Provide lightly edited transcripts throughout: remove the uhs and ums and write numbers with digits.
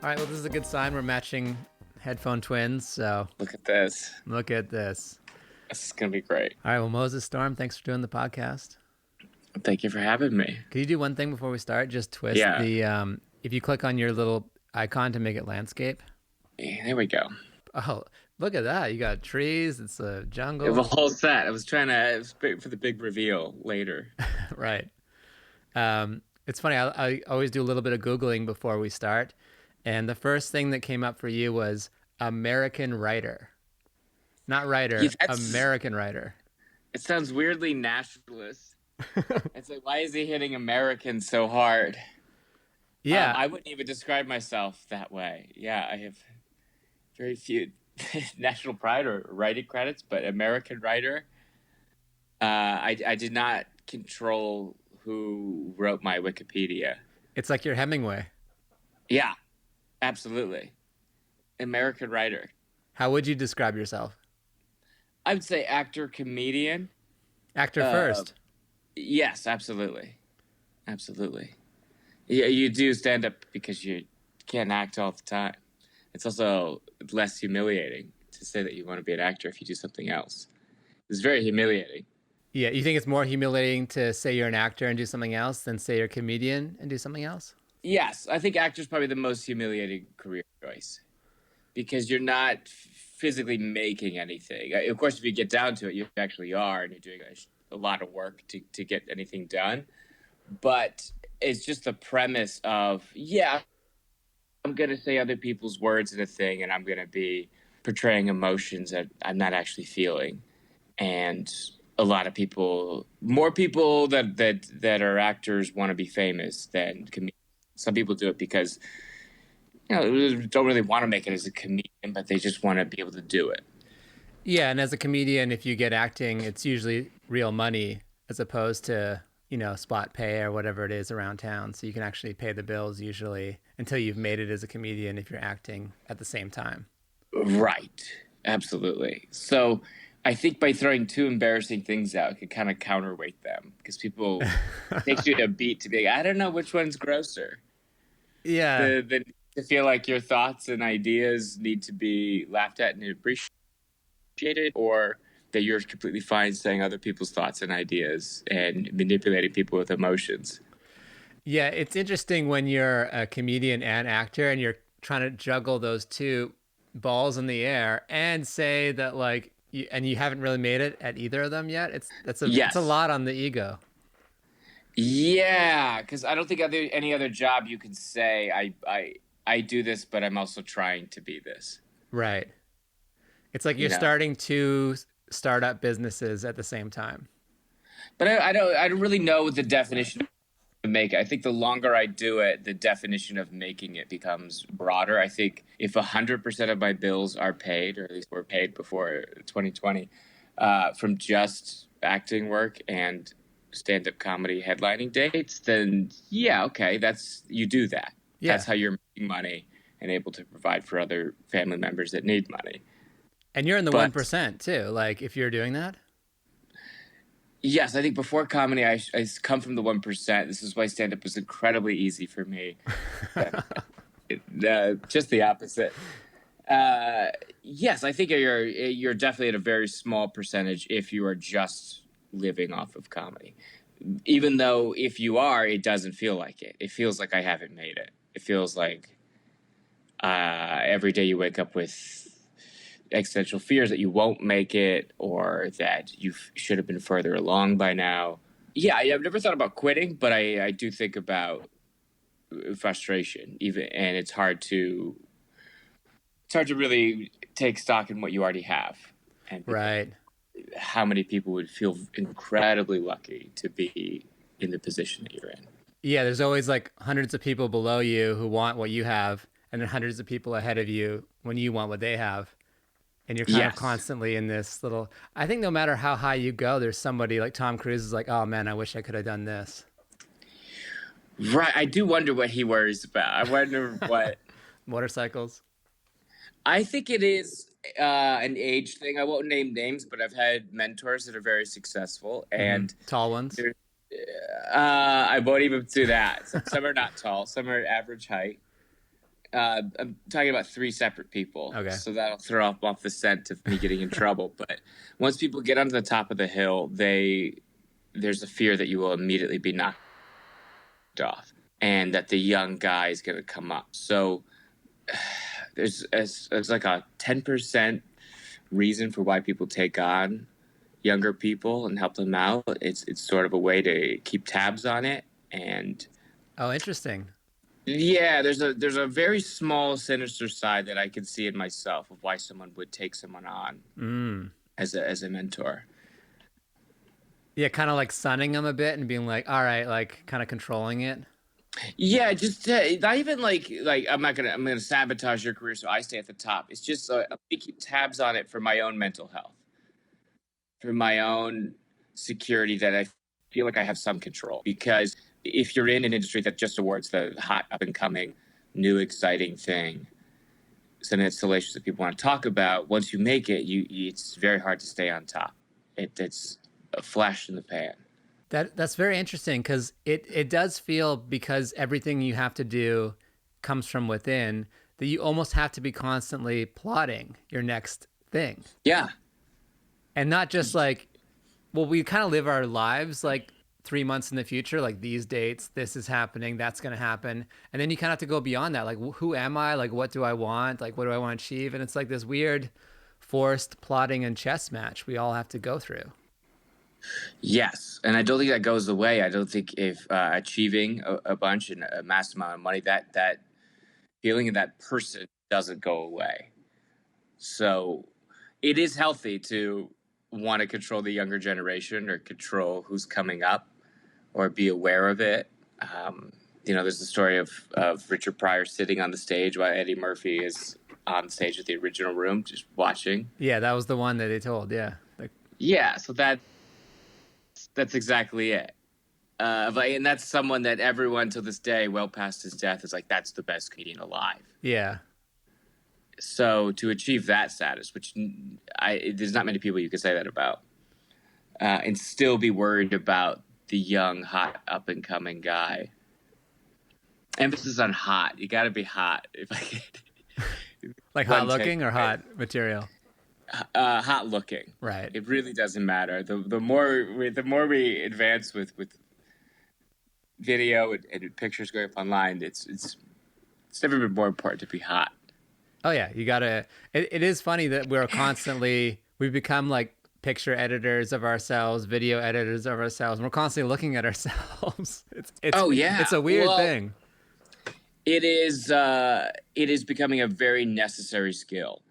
All right, well, this is a good sign. We're matching headphone twins, so Look at this. look at this. This is going to be great. All right, well, Moses Storm, thanks for doing the podcast. Thank you for having me. Can you do one thing before we start? Just twist Yeah. if you click on your little icon to make it landscape. There we go. Oh, look at that. You got trees. It's a We have a jungle. whole set. I was waiting for the big reveal later. Right. It's funny. I always do a little bit of Googling before we start. And the first thing that came up for you was American writer. Not writer, Yeah, American writer. It sounds weirdly nationalist. It's like, why is he hitting Americans so hard? Yeah. I wouldn't even describe myself that way. Yeah, I have very few national pride or writing credits, but American writer. I did not control who wrote my Wikipedia. It's like your Hemingway. Yeah, absolutely. American writer. How would you describe yourself? I would say actor, comedian. Actor first. Yes, absolutely. Absolutely. Yeah, you do stand up because you can't act all the time. It's also less humiliating to say that you want to be an actor if you do something else. It's very humiliating. Yeah, you think it's more humiliating to say you're an actor and do something else than say you're a comedian and do something else? Yes, I think actor's probably the most humiliating career choice because you're not physically making anything. Of course, if you get down to it, you actually are, and you're doing a lot of work to get anything done. But it's just the premise of, yeah, I'm going to say other people's words in a thing, and I'm going to be portraying emotions that I'm not actually feeling. And a lot of people, more people that are actors want to be famous than comedians. Some people do it because, don't really want to make it as a comedian, but they just want to be able to do it. Yeah, and as a comedian, if you get acting, it's usually real money as opposed to, spot pay or whatever it is around town. So you can actually pay the bills usually until you've made it as a comedian if you're acting at the same time. Right. Absolutely. So I think by throwing two embarrassing things out, it could kind of counterweight them because people it takes you a beat to be like, I don't know which one's grosser. Yeah. To feel like your thoughts and ideas need to be laughed at and appreciated, or that you're completely fine saying other people's thoughts and ideas and manipulating people with emotions. Yeah, it's interesting when you're a comedian and actor and you're trying to juggle those two balls in the air and say that you haven't really made it at either of them yet. It's a lot on the ego. Yeah, because I don't think any other job you can say I do this, but I'm also trying to be this. Right. It's like you're starting two startup businesses at the same time. But I don't really know the definition of make it. I think the longer I do it, the definition of making it becomes broader. I think if 100% of my bills are paid, or at least were paid before 2020, from just acting work and stand-up comedy headlining dates, then yeah, okay, you do that. Yeah. That's how you're making money and able to provide for other family members that need money. And you're in the 1% too, like if you're doing that? Yes, I think before comedy, I come from the 1%. This is why stand-up was incredibly easy for me. Just the opposite. Yes, I think you're definitely at a very small percentage if you are just living off of comedy. Even though if you are, it doesn't feel like it. It feels like I haven't made it. It feels like every day you wake up with existential fears that you won't make it or that you should have been further along by now. Yeah, I've never thought about quitting, but I do think about frustration, and it's hard to really take stock in what you already have. And right. How many people would feel incredibly lucky to be in the position that you're in? Yeah, there's always like hundreds of people below you who want what you have, and then hundreds of people ahead of you when you want what they have. And you're kind of constantly in this little, I think no matter how high you go, there's somebody like Tom Cruise is like, oh man, I wish I could have done this. Right. I do wonder what he worries about. I wonder what. Motorcycles. I think it is an age thing. I won't name names, but I've had mentors that are very successful and tall ones. I won't even do that. Some are not tall. Some are average height. I'm talking about 3 separate people. Okay. So that'll throw off the scent of me getting in trouble. But once people get onto the top of the hill, there's a fear that you will immediately be knocked off and that the young guy is going to come up. So there's like a 10% reason for why people take on younger people and help them out. It's sort of a way to keep tabs on it. And oh, interesting. yeah, there's a very small sinister side that I can see in myself of why someone would take someone on as a mentor. Yeah, kind of like sunning them a bit and being like, all right, like kind of controlling it. Yeah, just not even like I'm gonna sabotage your career so I stay at the top. It's just I'm gonna keep tabs on it for my own mental health, for my own security, that I feel like I have some control. Because if you're in an industry that just awards the hot up and coming, new exciting thing, some installations that people want to talk about, once you make it, it's very hard to stay on top. It's a flash in the pan. That's very interesting because it does feel, because everything you have to do comes from within, that you almost have to be constantly plotting your next thing. Yeah. And not just like, well, we kind of live our lives like 3 months in the future, like these dates, this is happening, that's going to happen. And then you kind of have to go beyond that. Like, who am I? Like, what do I want? Like, what do I want to achieve? And it's like this weird forced plotting and chess match we all have to go through. Yes, and I don't think that goes away. I don't think if achieving a bunch and a mass amount of money, that feeling of that person doesn't go away. So it is healthy to want to control the younger generation or control who's coming up or be aware of it. There's the story of Richard Pryor sitting on the stage while Eddie Murphy is on stage at the original room just watching. Yeah, that was the one that they told. Yeah. Yeah, so that's exactly it. And that's someone that everyone to this day, well past his death, is like, that's the best comedian alive. Yeah. So to achieve that status, which there's not many people you could say that about, and still be worried about the young, hot, up-and-coming guy. Emphasis on hot. You got to be hot. If I could. Like hot looking or hot material? Hot looking. Right. It really doesn't matter. The more we advance with video and pictures going up online, it's never been more important to be hot. Oh yeah, you gotta. It is funny that we've become like picture editors of ourselves, video editors of ourselves, and we're constantly looking at ourselves. It's a weird thing. It is becoming a very necessary skill.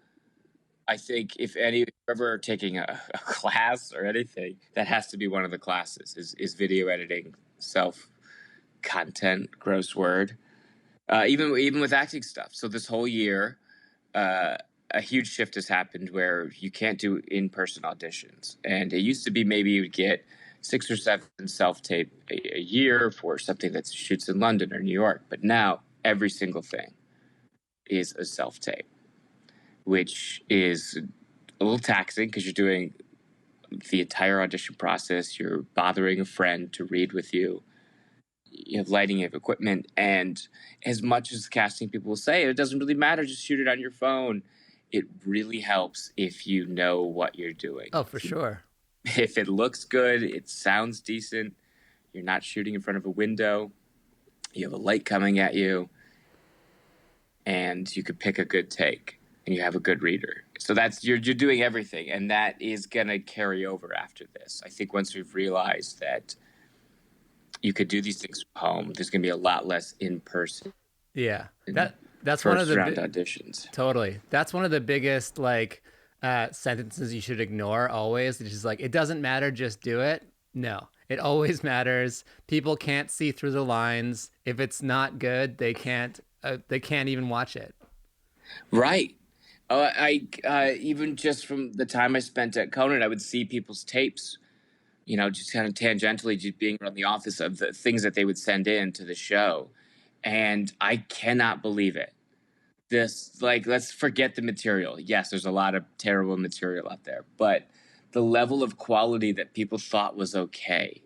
I think if you're ever taking a class or anything, that has to be one of the classes is video editing, self-content, gross word, even with acting stuff. So this whole year, a huge shift has happened where you can't do in-person auditions. And it used to be maybe you would get 6 or 7 self-tape a year for something that shoots in London or New York. But now every single thing is a self-tape, which is a little taxing because you're doing the entire audition process. You're bothering a friend to read with you. You have lighting, you have equipment. And as much as casting people will say, it doesn't really matter, just shoot it on your phone. It really helps if you know what you're doing. Oh, for sure. If it looks good, it sounds decent, you're not shooting in front of a window, you have a light coming at you, and you could pick a good take. And you have a good reader. So you're doing everything, and that is going to carry over after this. I think once we've realized that you could do these things from home, there's going to be a lot less in person. Yeah, that's one of the round auditions. Totally, that's one of the biggest sentences you should ignore always. It's just like, it doesn't matter, just do it. No, it always matters. People can't see through the lines. If it's not good, they can't even watch it. Right. I even just from the time I spent at Conan, I would see people's tapes, just kind of tangentially, just being around the office, of the things that they would send in to the show. And I cannot believe it. Let's forget the material. Yes, there's a lot of terrible material out there, but the level of quality that people thought was okay.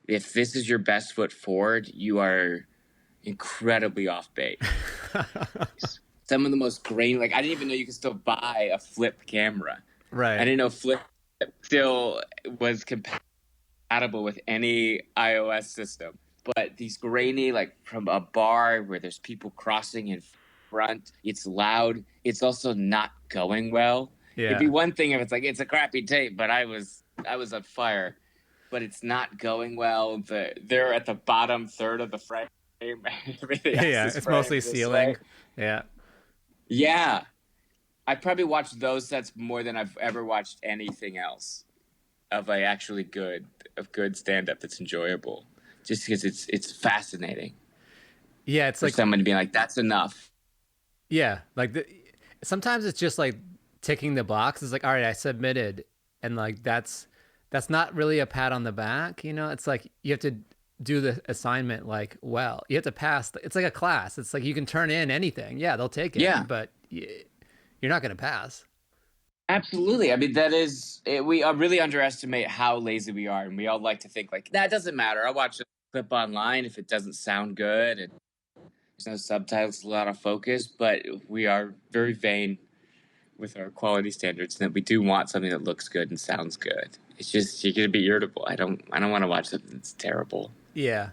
If this is your best foot forward, you're incredibly off base. Some of the most grainy, like I didn't even know you could still buy a flip camera. Right. I didn't know flip still was compatible with any iOS system. But these grainy, like from a bar where there's people crossing in front, it's loud. It's also not going well. Yeah. It'd be one thing if it's like it's a crappy tape, but I was on fire. But it's not going well. They're at the bottom third of the frame. Everything else Yeah, is it's mostly ceiling. way. Yeah. Yeah. I probably watched those sets more than I've ever watched anything else of good stand-up that's enjoyable. Just because it's fascinating. Yeah, it's for like someone to be like, that's enough. Yeah, like sometimes it's just like ticking the box. It's like, all right, I submitted, and like that's not really a pat on the back, you know? It's like you have to do the assignment like well. You have to pass. It's like a class. It's like you can turn in anything. Yeah, they'll take it. Yeah. But you're not going to pass. Absolutely. I mean, we really underestimate how lazy we are, and we all like to think like, that doesn't matter. I'll watch a clip online if it doesn't sound good and there's no subtitles, a lot of focus, but we are very vain with our quality standards, and that we do want something that looks good and sounds good. It's just you're gonna be irritable. I don't want to watch something that's terrible. Yeah.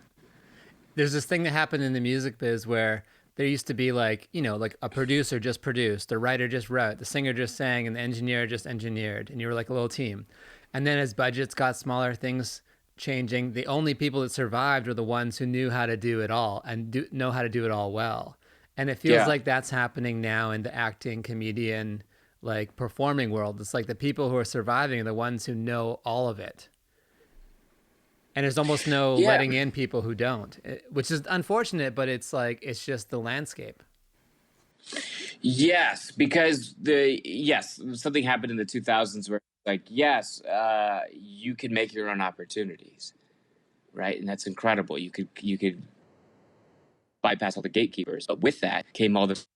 There's this thing that happened in the music biz where there used to be like, you know, like a producer just produced, the writer just wrote, the singer just sang, and the engineer just engineered, and you were like a little team. And then as budgets got smaller, things changing, the only people that survived were the ones who knew how to do it all and know how to do it all well. And it feels like that's happening now in the acting, comedian, like performing world. It's like the people who are surviving are the ones who know all of it. And there's almost no letting in people who don't, which is unfortunate, but it's like, it's just the landscape. Yes, because something happened in the 2000s where like, you can make your own opportunities, right? And that's incredible. You could bypass all the gatekeepers, but with that came all this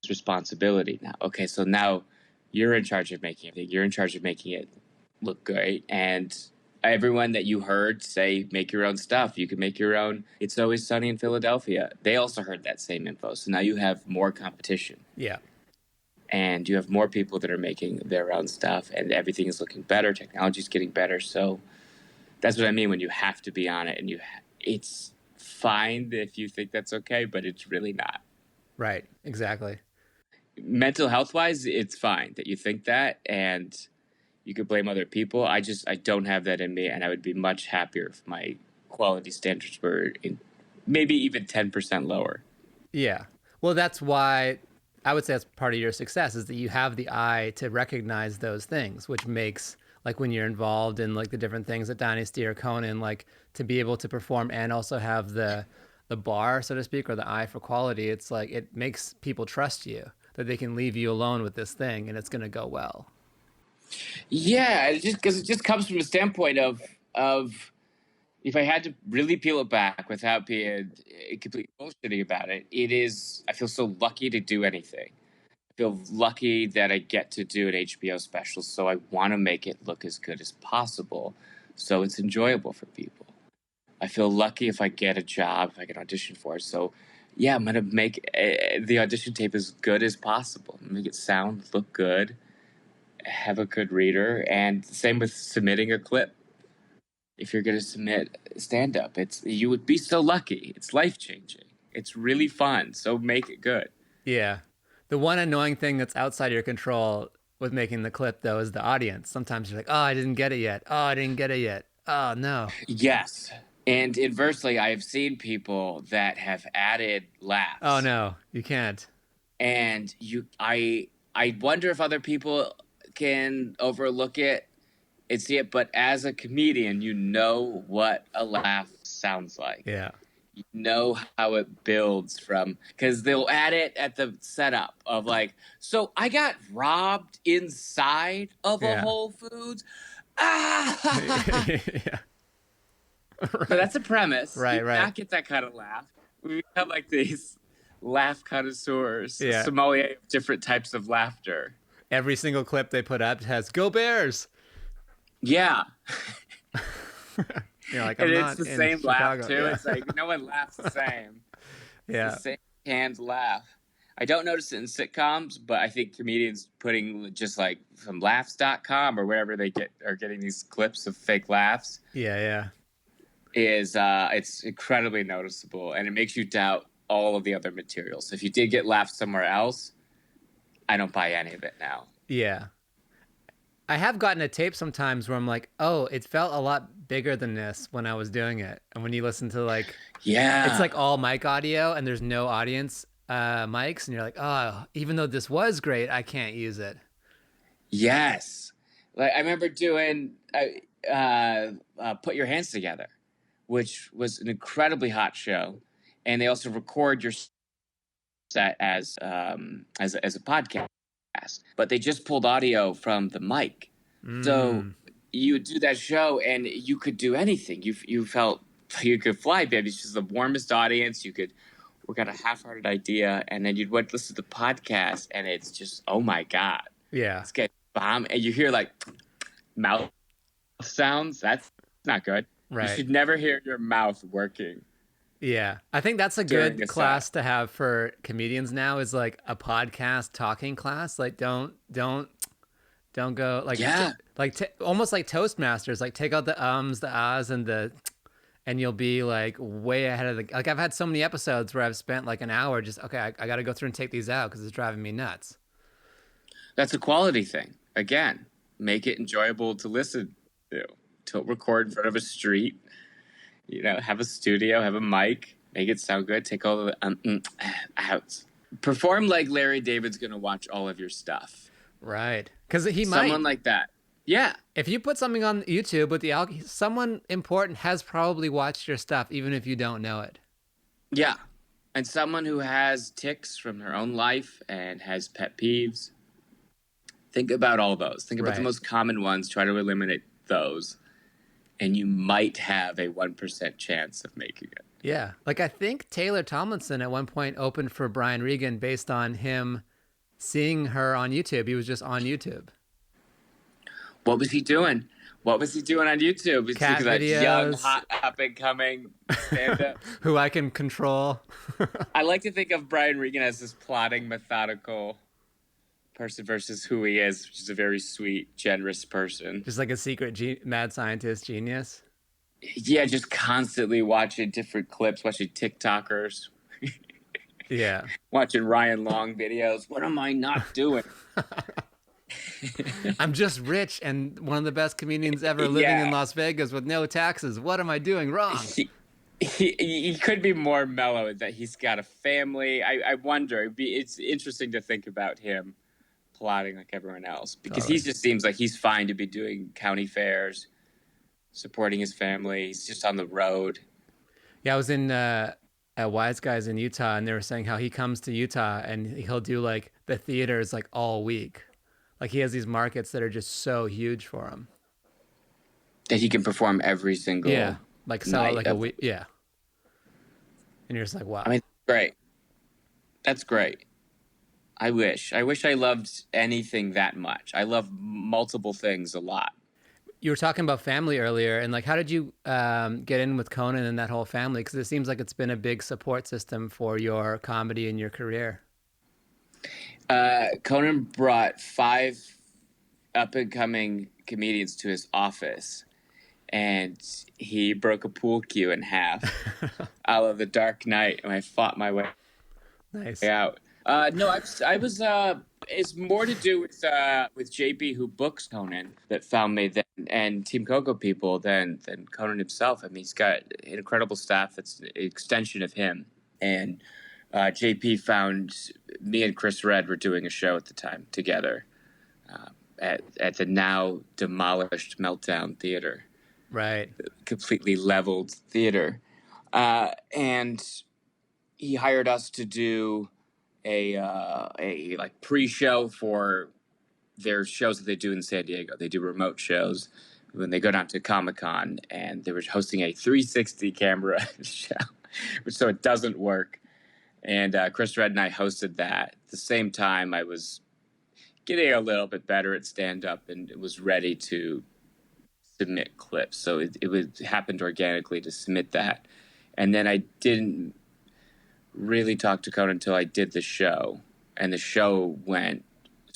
responsibility. Now, okay, so now you're in charge of making it. You're in charge of making it look great, and everyone that you heard say make your own stuff. You can make your own It's Always Sunny in Philadelphia. They also heard that same info. So now you have more competition. Yeah. And you have more people that are making their own stuff, and everything is looking better. Technology is getting better. So that's what I mean when you have to be on it, and it's fine if you think that's okay, but it's really not. Right. Exactly. Mental health wise, it's fine that you think that, and you could blame other people. I don't have that in me, and I would be much happier if my quality standards were maybe even 10% lower. Yeah. Well, that's why I would say that's part of your success, is that you have the eye to recognize those things, which makes, like when you're involved in like the different things at Dynasty or Conan, like to be able to perform and also have the bar, so to speak, or the eye for quality. It's like, it makes people trust you, that they can leave you alone with this thing and it's going to go well. Yeah, because it just comes from a standpoint of if I had to really peel it back without being completely bullshitting about it, I feel so lucky to do anything. I feel lucky that I get to do an HBO special, so I want to make it look as good as possible so it's enjoyable for people. I feel lucky if I get a job, if I get audition for it. So, yeah, I'm going to make the audition tape as good as possible. Make it sound, look good, have a good reader, and same with submitting a clip. If you're going to submit stand-up, you would be so lucky. It's life-changing. It's really fun, so make it good. Yeah. The one annoying thing that's outside your control with making the clip, though, is the audience. Sometimes you're like, oh, I didn't get it yet. Oh, I didn't get it yet. Oh, no. Yes. And inversely, I have seen people that have added laughs. Oh, no, you can't. And I wonder if other people can overlook it and see it, but as a comedian, you know what a laugh sounds like. Yeah. You know how it builds because they'll add it at the setup of like, so I got robbed inside of a Whole Foods. Ah! Yeah. Right. So that's a premise. Right. Not get that kind of laugh. We become like these laugh connoisseurs, yeah. sommelier of different types of laughter. Every single clip they put up has "Go Bears." Yeah. You're like, and it's the same laugh too. Yeah. It's like no one laughs the same. It's the Yeah. same canned laugh. I don't notice it in sitcoms, but I think comedians putting just like from laughs.com or wherever they are getting these clips of fake laughs Yeah. Yeah. is it's incredibly noticeable, and it makes you doubt all of the other materials. So if you did get laughs somewhere else, I don't buy any of it now. Yeah. I have gotten a tape sometimes where I'm like, oh, it felt a lot bigger than this when I was doing it. And when you listen to like, it's Yeah. like all mic audio and there's no audience mics. And you're like, oh, even though this was great, I can't use it. Yes. Like I remember doing Put Your Hands Together, which was an incredibly hot show. And they also record your set as a podcast, but they just pulled audio from the mic. So you would do that show and you could do anything. You felt you could fly, baby. It's just the warmest audience. You could work out a half-hearted idea, and then you'd listen to the podcast, and it's just, oh my God. Yeah. It's getting bomb. And you hear like mouth sounds. That's not good. Right. You should never hear your mouth working. Yeah. I think that's a good class to have for comedians now, is like a podcast talking class. Like don't go like, almost like Toastmasters, like take out the ums, the ahs, and you'll be like way ahead of like I've had so many episodes where I've spent like an hour just, okay, I got to go through and take these out because it's driving me nuts. That's a quality thing. Again, make it enjoyable to listen to. Don't record in front of a street. Have a studio, have a mic, make it sound good. Take all the out. Perform like Larry David's going to watch all of your stuff. Right. Because he might. Someone like that. Yeah. If you put something on YouTube with someone important has probably watched your stuff, even if you don't know it. Yeah. And someone who has tics from their own life and has pet peeves. Think about all those. Think about the most common ones. Try to eliminate those. And you might have a 1% chance of making it. Yeah. Like I think Taylor Tomlinson at one point opened for Brian Regan based on him seeing her on YouTube. He was just on YouTube. What was he doing? What was he doing on YouTube? It's Cat videos. That young, hot, up-and-coming stand-up. Who I can control. I like to think of Brian Regan as this plotting, methodical person versus who he is, which is a very sweet, generous person. Just like a secret mad scientist genius. Yeah, just constantly watching different clips, watching TikTokers. Yeah. Watching Ryan Long videos. What am I not doing? I'm just rich and one of the best comedians ever living in Las Vegas with no taxes. What am I doing wrong? He could be more mellow in that he's got a family. I wonder. It's interesting to think about him plotting like everyone else, because he just seems like he's fine to be doing county fairs, supporting his family. He's just on the road. Yeah, I was in at Wise Guys in Utah, and they were saying how he comes to Utah and he'll do like the theaters like all week. Like he has these markets that are just so huge for him that he can perform every single like so like a week. Yeah. And you're just like, wow. I mean, great. That's great. I wish I loved anything that much. I love multiple things a lot. You were talking about family earlier, and like, how did you get in with Conan and that whole family? Because it seems like it's been a big support system for your comedy and your career. Conan brought 5 up-and-coming comedians to his office, and he broke a pool cue in half out of The Dark Knight, and I fought my way out. No, I was. It's more to do with JP, who books Conan, that found me then, and Team Coco people than Conan himself. I mean, he's got an incredible staff that's an extension of him. And JP found me and Chris Redd were doing a show at the time together at the now demolished Meltdown Theater, right? Completely leveled theater, and he hired us to do a like pre-show for their shows that they do in San Diego. They do remote shows when they go down to Comic-Con, and they were hosting a 360 camera show, so it doesn't work. And Chris Redd and I hosted that. At the same time, I was getting a little bit better at stand-up and was ready to submit clips. So it happened organically to submit that. And then I didn't really talk to Conan until I did the show, and the show went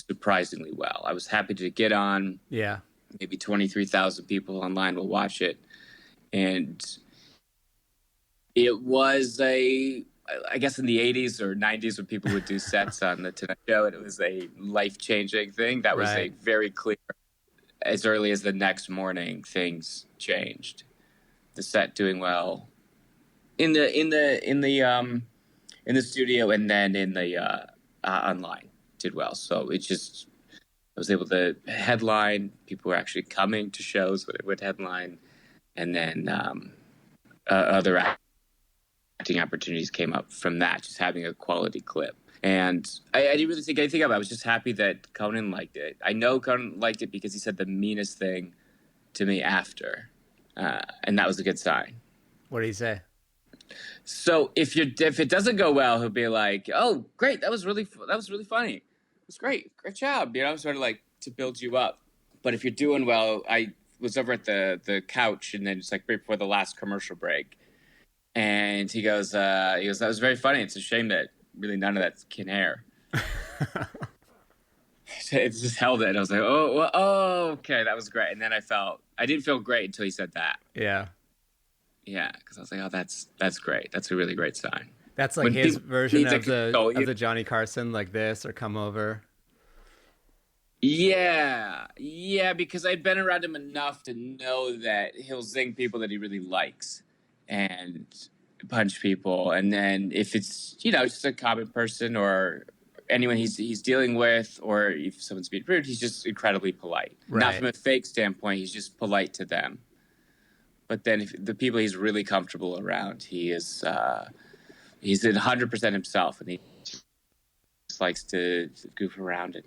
surprisingly well. I was happy to get on. Yeah. Maybe 23,000 people online will watch it. And it was I guess in the 80s or 90s when people would do sets on the Tonight Show, it was a life-changing thing. That was a very clear, as early as the next morning, things changed. The set doing well in the studio, and then in the online did well. So it just, I was able to headline. People were actually coming to shows with headline, and then other acting opportunities came up from that, just having a quality clip. And I didn't really think anything of it. I was just happy that Conan liked it. I know Conan liked it because he said the meanest thing to me after, and that was a good sign. What did he say? So if it doesn't go well, he'll be like, "Oh, great, that was really funny. It was great job." You know, sort of like to build you up. But if you're doing well, I was over at the couch, and then it's like right before the last commercial break, and he goes, "That was very funny. It's a shame that really none of that can air." It just held it. And I was like, okay, that was great. And then I didn't feel great until he said that. Yeah. Yeah, because I was like, oh, that's great. That's a really great sign. That's like his version of the Johnny Carson, like this, or come over. Yeah, because I've been around him enough to know that he'll zing people that he really likes and punch people. And then if it's, just a common person or anyone he's dealing with, or if someone's being rude, he's just incredibly polite. Right. Not from a fake standpoint, he's just polite to them. But then if the people he's really comfortable around, he's 100% himself, and he just likes to goof around and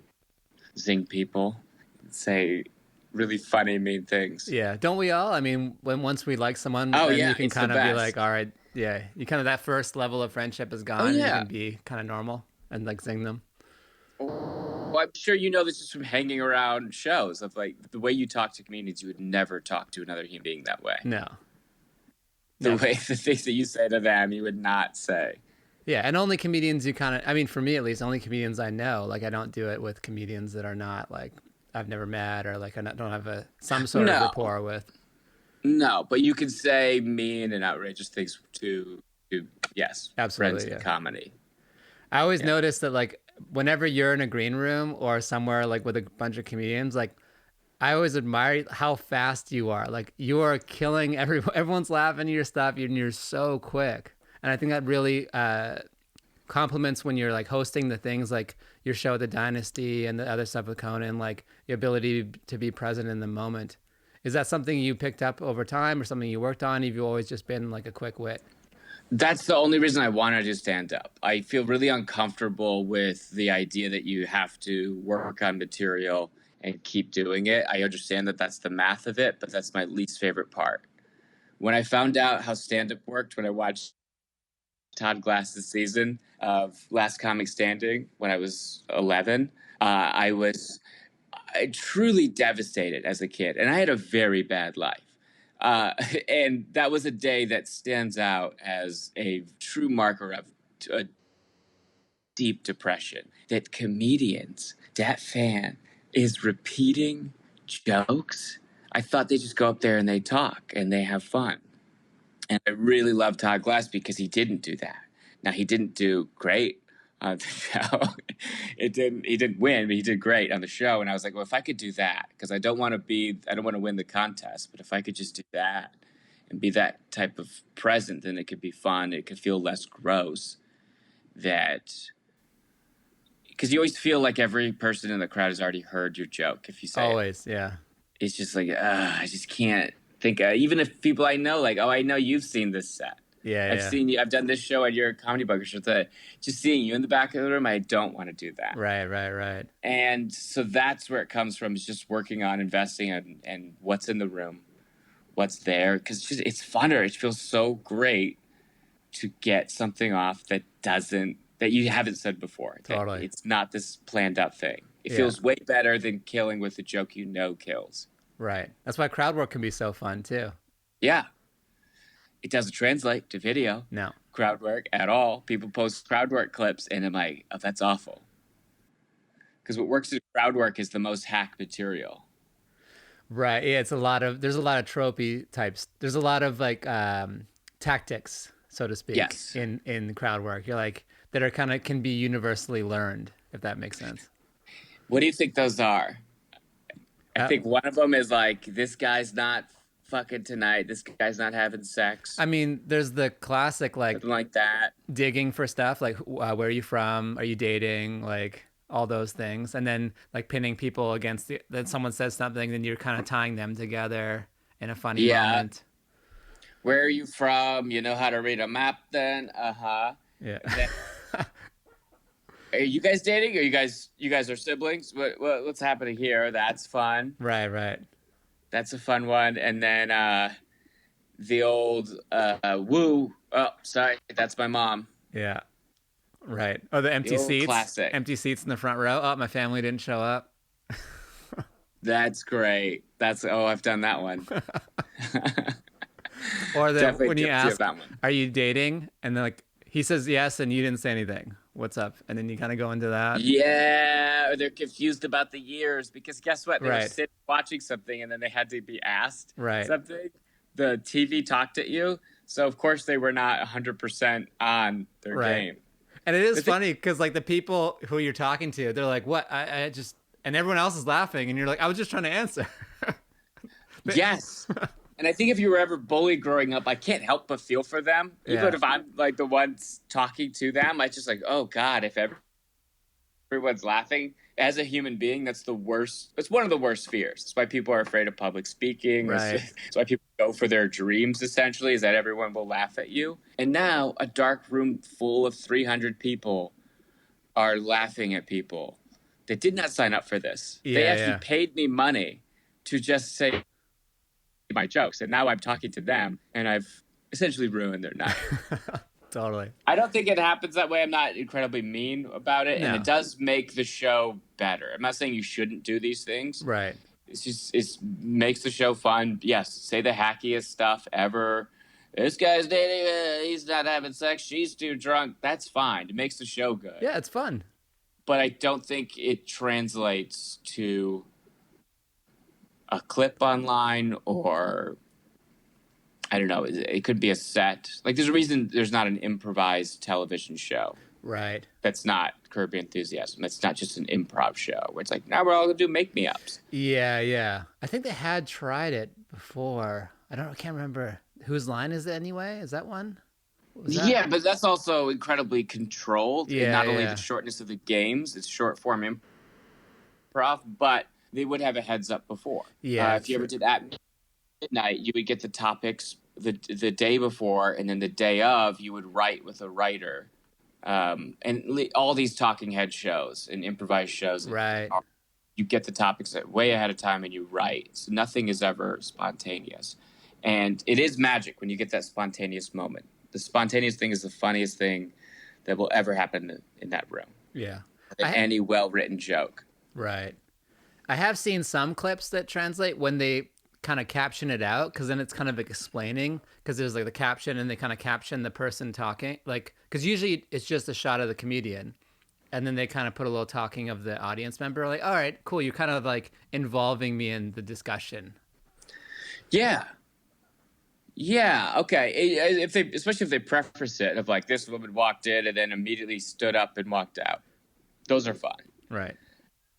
zing people, and say really funny, mean things. Yeah, don't we all? I mean, once we like someone, you can kind of be like, all right, yeah, you kind of, that first level of friendship is gone. And you can be kind of normal and like zing them. Well, I'm sure you know this just from hanging around shows of like the way you talk to comedians, you would never talk to another human being that way. No. The things that you say to them, you would not say. Yeah, and only comedians for me at least, only comedians I know. Like, I don't do it with comedians that are not like I've never met, or like I don't have some sort of rapport with. No, but you can say mean and outrageous things to absolutely, friends in comedy. I always notice that like whenever you're in a green room or somewhere like with a bunch of comedians, like I always admire how fast you are. Like, you are killing everyone's laughing at your stuff, and you're so quick. And I think that really compliments when you're like hosting the things like your show at the Dynasty and the other stuff with Conan, like your ability to be present in the moment. Is that something you picked up over time, or something you worked on? Have you always just been like a quick wit? That's the only reason I wanted to do stand-up. I feel really uncomfortable with the idea that you have to work on material and keep doing it. I understand that that's the math of it, but that's my least favorite part. When I found out how stand-up worked, when I watched Todd Glass's season of Last Comic Standing when I was 11, I was truly devastated as a kid, and I had a very bad life. And that was a day that stands out as a true marker of a deep depression. That comedians, that fan, is repeating jokes. I thought they just go up there and they talk and they have fun. And I really love Todd Glass because he didn't do that. Now, he didn't do great on the show. He didn't win, but he did great on the show. And I was like, well, if I could do that, because I don't want to win the contest, but if I could just do that and be that type of present, then it could be fun. It could feel less gross. Because you always feel like every person in the crowd has already heard your joke if you say always, it. Yeah. It's just like, I just can't think. Even if people I know, like, oh, I know you've seen this set. Yeah, I've seen you. I've done this show at your Comedy Bunker show. Just seeing you in the back of the room, I don't want to do that. Right. And so that's where it comes from. Is just working on investing and what's in the room, what's there, because it's funner. It feels so great to get something off that you haven't said before. Totally, it's not this planned out thing. It feels way better than killing with a joke kills. Right. That's why crowd work can be so fun too. Yeah. It doesn't translate to video. No. crowd work at all. People post crowd work clips, and I'm like, oh, that's awful. Because what works in crowd work is the most hack material. Right. Yeah, there's a lot of tropey types. There's a lot of like tactics, so to speak, Yes. in crowd work. You're like that are kind of can be universally learned, if that makes sense. What do you think those are? I think one of them is like, this guy's not fucking tonight. This guy's not having sex. I mean, there's the classic like something like that. Digging for stuff like where are you from? Are you dating? Like all those things, and then like pinning people against then someone says something, then you're kind of tying them together in a funny moment. Where are you from? You know how to read a map then? Yeah. Then, are you guys dating? Or you guys are siblings? What's happening here? That's fun. Right. That's a fun one. And then the old woo. Oh, sorry, that's my mom. Yeah. Right. Oh, the empty seats. Classic. Empty seats in the front row. Oh, my family didn't show up. That's great. I've done that one. Or when you ask, are you dating? And then like he says yes, and you didn't say anything. What's up? And then you kind of go into that. Yeah, or they're confused about the years because guess what? They were sitting watching something, and then they had to be asked something. The TV talked at you, so of course they were not 100% on their game. And it is funny because like the people who you're talking to, they're like, "What? I just," and everyone else is laughing, and you're like, "I was just trying to answer." Yes. And I think if you were ever bullied growing up, I can't help but feel for them. Even if I'm like the ones talking to them, I just like, oh God, if everyone's laughing. As a human being, that's the worst. It's one of the worst fears. That's why people are afraid of public speaking. That's why people go for their dreams, essentially, is that everyone will laugh at you. And now a dark room full of 300 people are laughing at people that did not sign up for this. They actually paid me money to just say my jokes. And now I'm talking to them, and I've essentially ruined their night. Totally. I don't think it happens that way. I'm not incredibly mean about it. No. And it does make the show better. I'm not saying you shouldn't do these things. Right. It makes the show fun. Yes, say the hackiest stuff ever. This guy's dating, he's not having sex, she's too drunk. That's fine. It makes the show good. Yeah, it's fun. But I don't think it translates to a clip online or... I don't know. It could be a set. Like, there's a reason there's not an improvised television show. Right. That's not Curb Your Enthusiasm. That's not just an improv show where it's like, now we're all going to do make-me-ups. Yeah. I think they had tried it before. I can't remember. Whose Line Is It Anyway? Is that one? Yeah, but that's also incredibly controlled. Yeah, and not only the shortness of the games, it's short-form improv, but they would have a heads up before. Yeah. If you ever did at midnight, you would get the topics the day before, and then the day of, you would write with a writer. And all these talking head shows and improvised shows, right? You get the topics way ahead of time, and you write. So nothing is ever spontaneous, and it is magic when you get that spontaneous moment. The spontaneous thing is the funniest thing that will ever happen in that room. Yeah, any well-written joke. Right. I have seen some clips that translate when they kind of caption it out, because then it's kind of like explaining, because there's like the caption and they kind of caption the person talking, like, because usually it's just a shot of the comedian and then they kind of put a little talking of the audience member, like, all right, cool, you're kind of like involving me in the discussion. Yeah, okay. Especially if they preface it of like, this woman walked in and then immediately stood up and walked out. Those are fun. Right.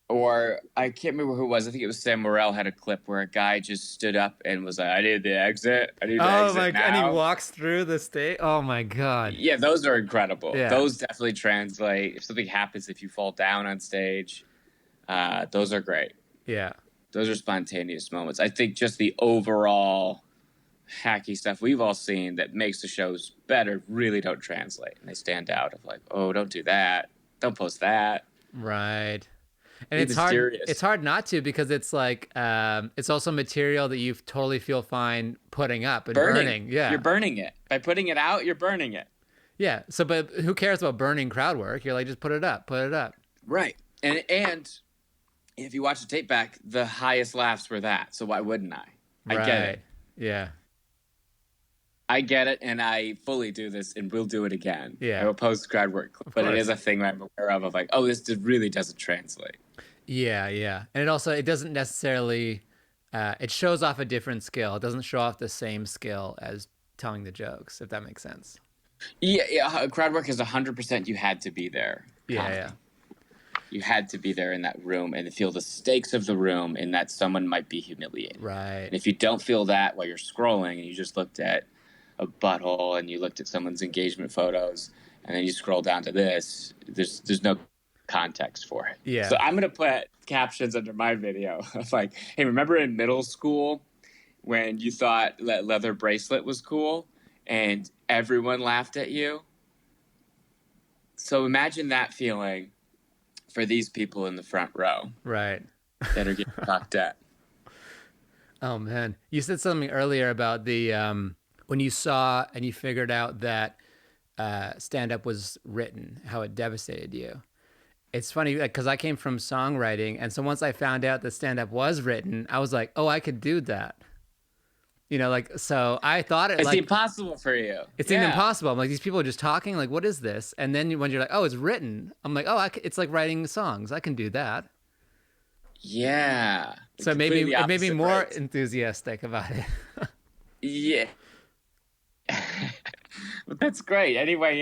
Or I can't remember who it was. I think it was Sam Morril had a clip where a guy just stood up and was like, I need the exit. I need the exit now. And he walks through the stage. Oh my God. Yeah, those are incredible. Yeah. Those definitely translate. If something happens, if you fall down on stage, those are great. Yeah. Those are spontaneous moments. I think just the overall hacky stuff we've all seen that makes the shows better really don't translate. And they stand out of like, oh, don't do that. Don't post that. Right. And it's hard not to, because it's like it's also material that you totally feel fine putting up and burning. Yeah, you're burning it. By putting it out, you're burning it. Yeah. So, but who cares about burning crowd work? You're like, just put it up. Right. And if you watch the tape back, the highest laughs were that. So why wouldn't I? I get it. Yeah. I get it, and I fully do this, and we'll do it again. Yeah. I will post crowd work, but it is a thing I'm aware of like, oh, this really doesn't translate. Yeah, yeah. And it doesn't necessarily, it shows off a different skill. It doesn't show off the same skill as telling the jokes, if that makes sense. Yeah, crowd work is 100% you had to be there. Yeah, yeah. You had to be there in that room and feel the stakes of the room and that someone might be humiliated. Right. And if you don't feel that while you're scrolling and you just looked at a butthole and you looked at someone's engagement photos and then you scroll down to this, there's no context for it. Yeah. So I'm going to put captions under my video of like, hey, remember in middle school when you thought that leather bracelet was cool and everyone laughed at you? So imagine that feeling for these people in the front row. Right. That are getting talked at. Oh, man. You said something earlier about the, when you saw and you figured out that stand-up was written, how it devastated you. It's funny because I came from songwriting, and so once I found out that stand-up was written, I was like, oh, I could do that. You know, like, so I thought it's like, impossible for you. It seemed impossible. I'm like, these people are just talking. Like, what is this? And then when you're like, oh, it's written. I'm like, oh, it's like writing songs. I can do that. Yeah. So it made me more enthusiastic about it. Yeah. But that's great. Anyway,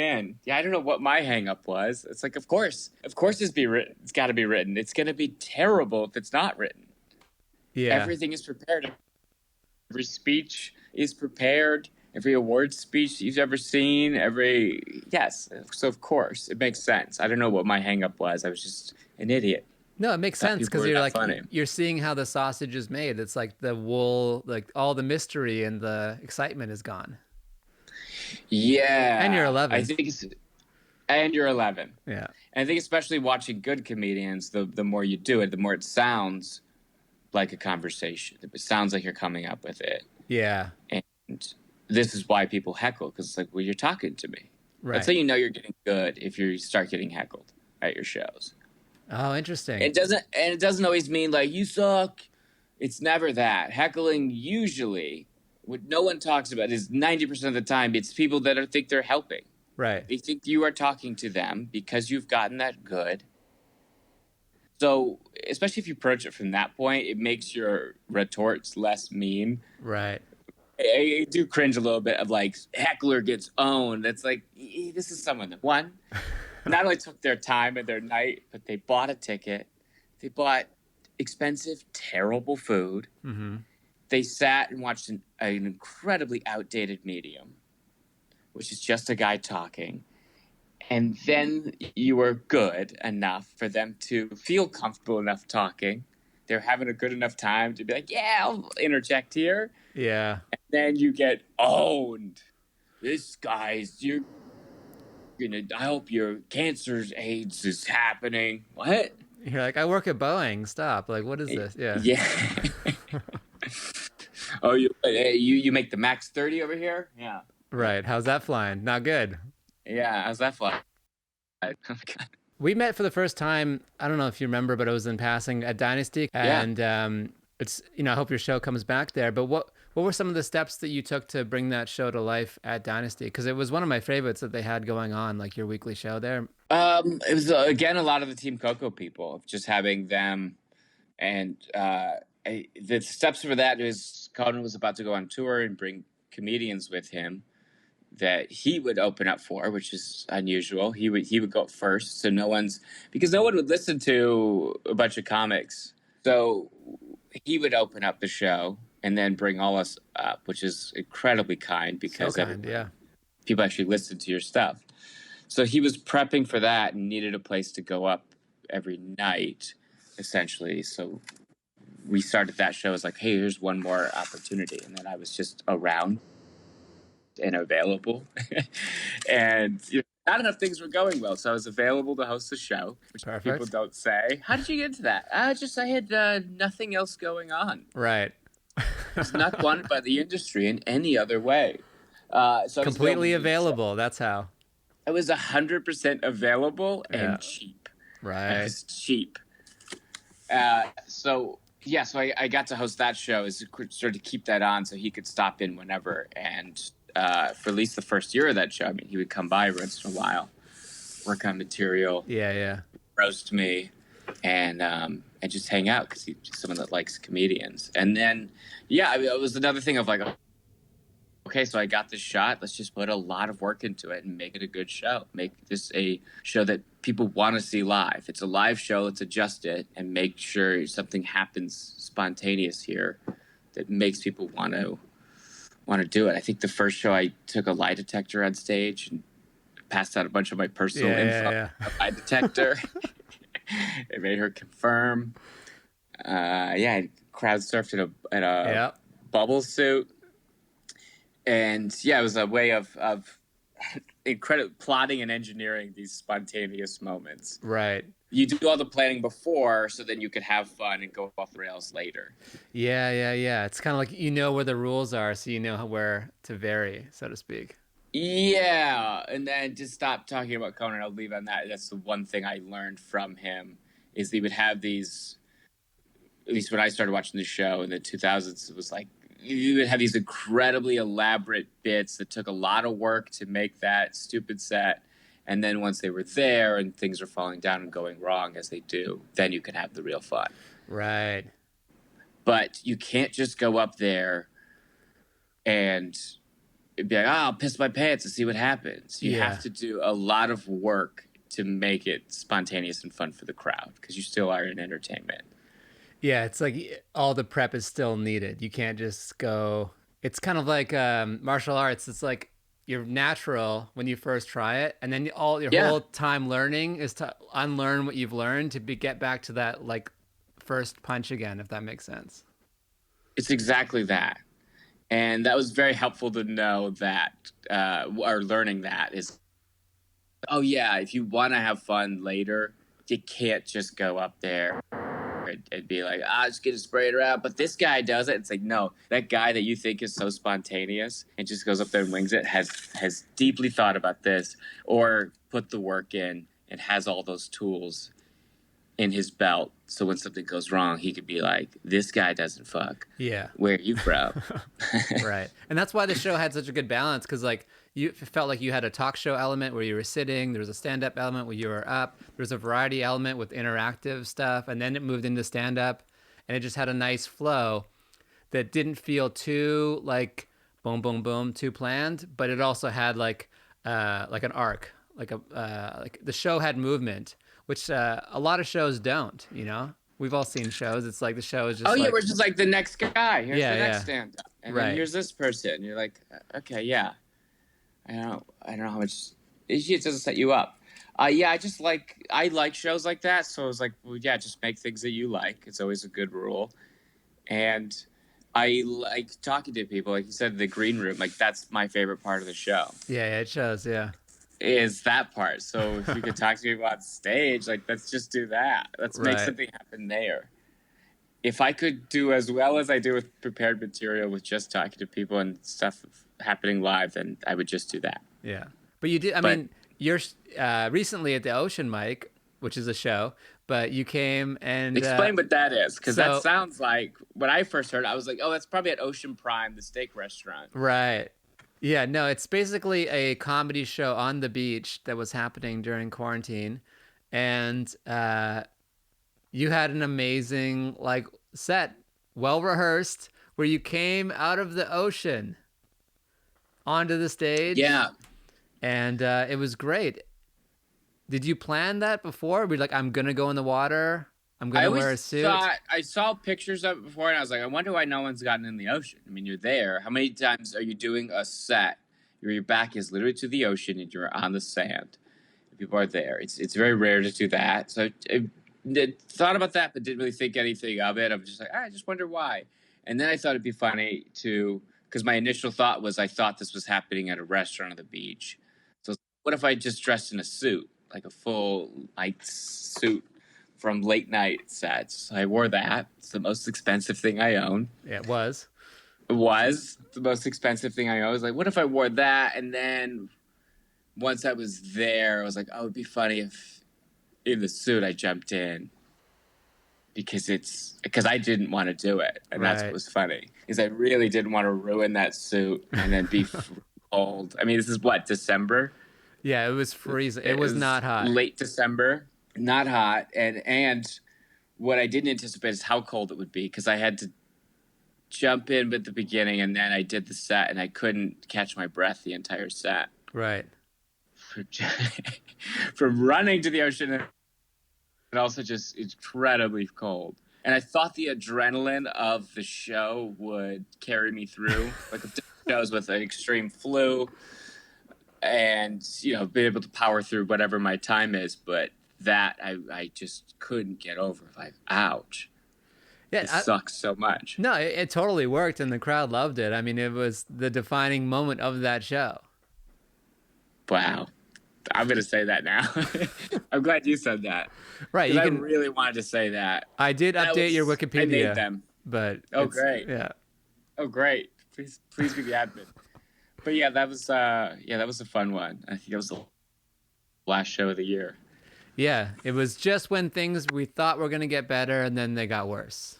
I don't know what my hang up was. It's like, of course it's be written. It's got to be written. It's going to be terrible if it's not written. Yeah. Everything is prepared. Every speech is prepared. Every award speech you've ever seen. Yes. So of course it makes sense. I don't know what my hang up was. I was just an idiot. No, it makes sense because you're like, you're seeing how the sausage is made. It's like the wool, like all the mystery and the excitement is gone. Yeah. And you're 11. And you're 11. Yeah. And I think especially watching good comedians, the more you do it, the more it sounds like a conversation. It sounds like you're coming up with it. Yeah. And this is why people heckle, because it's like, well, you're talking to me. Right. That's how you know you're getting good, if you start getting heckled at your shows. Oh, interesting. It doesn't always mean like you suck. It's never that. Heckling usually, what no one talks about is 90% of the time it's people that think they're helping. Right. They think you are talking to them because you've gotten that good. So, especially if you approach it from that point, it makes your retorts less mean. Right. I do cringe a little bit of like, heckler gets owned. It's like, this is someone that, one, not only took their time and their night, but they bought a ticket. They bought expensive, terrible food. Mm-hmm. They sat and watched an incredibly outdated medium, which is just a guy talking. And then you were good enough for them to feel comfortable enough talking. They're having a good enough time to be like, yeah, I'll interject here. Yeah. And then you get owned. This guy's, I hope your cancer's AIDS is happening. What? You're like, I work at Boeing. Stop. Like, what is this? Yeah. Yeah. Oh, you make the max 30 over here? Yeah. Right. How's that flying? Not good. Yeah. How's that flying? Oh my God. We met for the first time. I don't know if you remember, but it was in passing at Dynasty. And it's, I hope your show comes back there. But what were some of the steps that you took to bring that show to life at Dynasty? Because it was one of my favorites that they had going on, like your weekly show there. It was, again, a lot of the Team Coco people, just having them. And the steps for that is Conan was about to go on tour and bring comedians with him that he would open up for, which is unusual. He would go first, so because no one would listen to a bunch of comics. So he would open up the show and then bring all us up, which is incredibly kind because people actually listen to your stuff. So he was prepping for that and needed a place to go up every night, essentially. So we started that show as like, hey, here's one more opportunity. And then I was just around and available. And not enough things were going well. So I was available to host the show, which people don't say. How did you get into that? I had nothing else going on. Right. It's not wanted by the industry in any other way. So completely available. That's how. I was 100% available and cheap. Right. I was cheap. So I got to host that show, is sort of keep that on so he could stop in whenever. And for at least the first year of that show. I mean, he would come by once in a while, work on material, roast me, and just hang out because he's someone that likes comedians. And then, I mean, it was another thing of like, okay, so I got this shot. Let's just put a lot of work into it and make it a good show. Make this a show that people want to see live. It's a live show. Let's adjust it and make sure something happens spontaneous here that makes people want to do it. I think the first show I took a lie detector on stage and passed out a bunch of my personal info. A lie detector. It made her confirm. I crowd surfed in a bubble suit. And it was a way of incredible plotting and engineering these spontaneous moments. Right. You do all the planning before, so then you could have fun and go off the rails later. Yeah. It's kind of like you know where the rules are, so you know where to vary, so to speak. Yeah, and then to stop talking about Conan, I'll leave on that. That's the one thing I learned from him is he would have these. At least when I started watching the show in the 2000s, it was like. You would have these incredibly elaborate bits that took a lot of work to make that stupid set. And then once they were there and things are falling down and going wrong as they do, then you can have the real fun. Right. But you can't just go up there and be like, I'll piss my pants and see what happens. You have to do a lot of work to make it spontaneous and fun for the crowd because you still are in entertainment. Yeah, it's like all the prep is still needed. You can't just go. It's kind of like martial arts. It's like you're natural when you first try it, and then all your whole time learning is to unlearn what you've learned to get back to that like first punch again, if that makes sense. It's exactly that, and that was very helpful to know that, or learning that is. Oh yeah, if you want to have fun later, you can't just go up there. It'd be like, just get to spray it around. But this guy does it. It's like, no, that guy that you think is so spontaneous and just goes up there and wings it has deeply thought about this or put the work in and has all those tools in his belt. So when something goes wrong, he could be like, this guy doesn't fuck. Yeah. Where are you from? Right. And that's why the show had such a good balance because like you felt like you had a talk show element where you were sitting. There was a stand-up element where you were up. There was a variety element with interactive stuff. And then it moved into stand-up. And it just had a nice flow that didn't feel too like boom, boom, boom, too planned. But it also had like an arc. Like the show had movement, which a lot of shows don't, you know? We've all seen shows. It's like the show is just we're just like the next guy. Here's the next stand-up. And right. Then here's this person. You're like, okay, yeah. I don't know how much it doesn't set you up. I like shows like that. So I was like, well, yeah, just make things that you like. It's always a good rule. And I like talking to people. Like you said, the green room, like that's my favorite part of the show. Yeah, it shows, yeah. Is that part. So if you could talk to people on stage, like let's just do that. Let's make something happen there. If I could do as well as I do with prepared material with just talking to people and stuff happening live, then I would just do that. Yeah. But you did, I mean, you're recently at the Ocean Mic, which is a show, but you came and... Explain what that is, because that sounds like, when I first heard it, I was like, oh, that's probably at Ocean Prime, the steak restaurant. Right. Yeah, no, it's basically a comedy show on the beach that was happening during quarantine. And you had an amazing like set, well rehearsed, where you came out of the ocean onto the stage. Yeah. And it was great. Did you plan that before? Were you like, I'm going to go in the water? I'm going to wear a suit? I saw pictures of it before, and I was like, I wonder why no one's gotten in the ocean. I mean, you're there. How many times are you doing a set where your back is literally to the ocean and you're on the sand? People are there. It's very rare to do that. So I thought about that, but didn't really think anything of it. I'm just like, I just wonder why. And then I thought it'd be funny to, because my initial thought was I thought this was happening at a restaurant on the beach. So what if I just dressed in a suit, like a full night suit from late night sets? So I wore that. It's the most expensive thing I own. Yeah, it was. It was the most expensive thing I own. I was like, what if I wore that? And then once I was there, I was like, oh, it'd be funny if in the suit I jumped in because I didn't want to do it. And that's what was funny is I really didn't want to ruin that suit and then be cold. I mean, this is what, December? Yeah, it was freezing. It It was was not hot. late December, not hot, and what I didn't anticipate is how cold it would be because I had to jump in at the beginning, and then I did the set, and I couldn't catch my breath the entire set. Right. From running to the ocean, and also just incredibly cold. And I thought the adrenaline of the show would carry me through, like the shows with an extreme flu, and be able to power through whatever my time is. But that I just couldn't get over. Like, ouch. Yeah, It sucks so much. No, it totally worked, and the crowd loved it. I mean, it was the defining moment of that show. Wow. I'm going to say that now. I'm glad you said that. Right. I really wanted to say that. I did update your Wikipedia. I made them. But great. Yeah. Oh, great. Please be the admin. But yeah, that was a fun one. I think it was the last show of the year. Yeah, it was just when things we thought were going to get better, and then they got worse.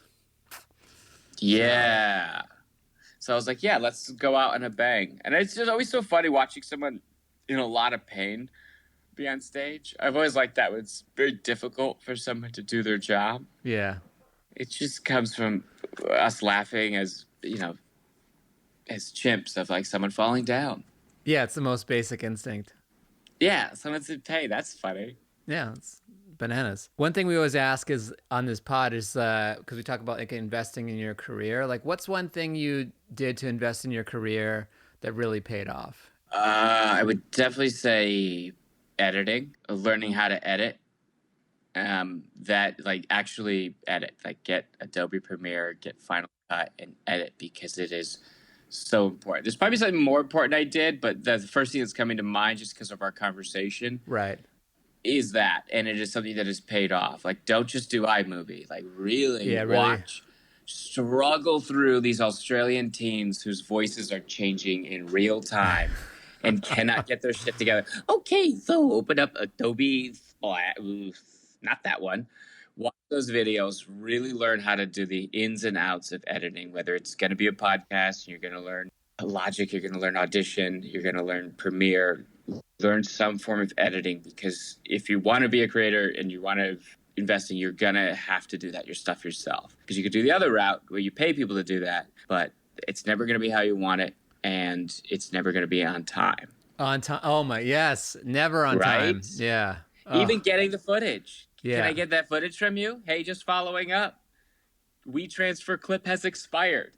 Yeah. So I was like, yeah, let's go out on a bang. And it's just always so funny watching someone in a lot of pain be on stage. I've always liked that. It's very difficult for someone to do their job. Yeah. It just comes from us laughing as chimps of like someone falling down. Yeah, it's the most basic instinct. Yeah, someone's in pain. That's funny. Yeah, it's bananas. One thing we always ask is on this pod is because we talk about like investing in your career. Like, what's one thing you did to invest in your career that really paid off? I would definitely say editing, learning how to edit. That like actually edit, like get Adobe Premiere, get Final Cut, and edit because it is so important. There's probably something more important I did, but the first thing that's coming to mind just because of our conversation, right, is that, and it is something that has paid off. Like, don't just do iMovie. Like, really watch. Struggle through these Australian teens whose voices are changing in real time and cannot get their shit together. Okay, so open up Adobe not that one. Watch those videos, really learn how to do the ins and outs of editing, whether it's going to be a podcast, you're going to learn Logic, you're going to learn Audition, you're going to learn Premiere, learn some form of editing, because if you want to be a creator and you want to invest in, you're going to have to do that your stuff yourself. Because you could do the other route where you pay people to do that, but it's never going to be how you want it, and it's never going to be on time. On time. Oh my, yes. Never on time. Yeah. Even getting the footage. Yeah. Can I get that footage from you? Hey, just following up. WeTransfer clip has expired.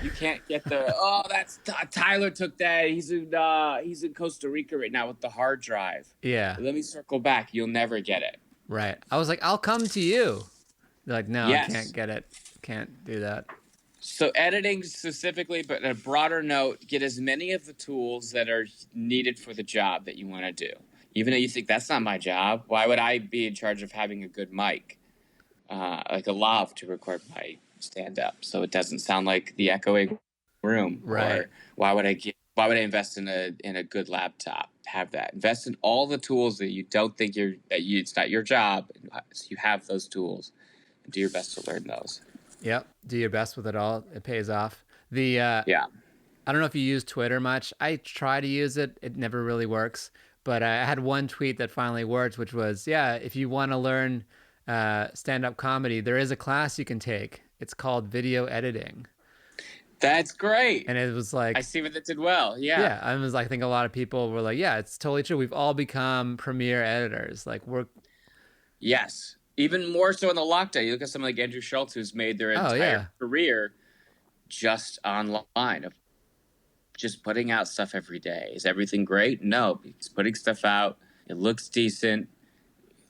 You can't get the, that's Tyler took that. He's in Costa Rica right now with the hard drive. Yeah. Let me circle back. You'll never get it. Right. I was like, I'll come to you. They're like, no, yes. I can't get it. Can't do that. So editing specifically, but on a broader note, get as many of the tools that are needed for the job that you want to do. Even though you think that's not my job, why would I be in charge of having a good mic, like a lav to record my stand-up, so it doesn't sound like the echoing room? Right. Or why would I invest in a good laptop? Have that. Invest in all the tools that you don't think it's not your job. So you have those tools, and do your best to learn those. Yep. Do your best with it all. It pays off. Yeah. I don't know if you use Twitter much. I try to use it. It never really works. But I had one tweet that finally worked, which was, if you want to learn stand-up comedy, there is a class you can take. It's called video editing. That's great. And it was like, I see what that did well. Yeah. Yeah. I was like, I think a lot of people were like, yeah, it's totally true. We've all become Premiere editors. Like Yes. Even more so in the lockdown. You look at someone like Andrew Schultz, who's made their entire career just online, of just putting out stuff every day. Is everything great? No. He's putting stuff out. It looks decent.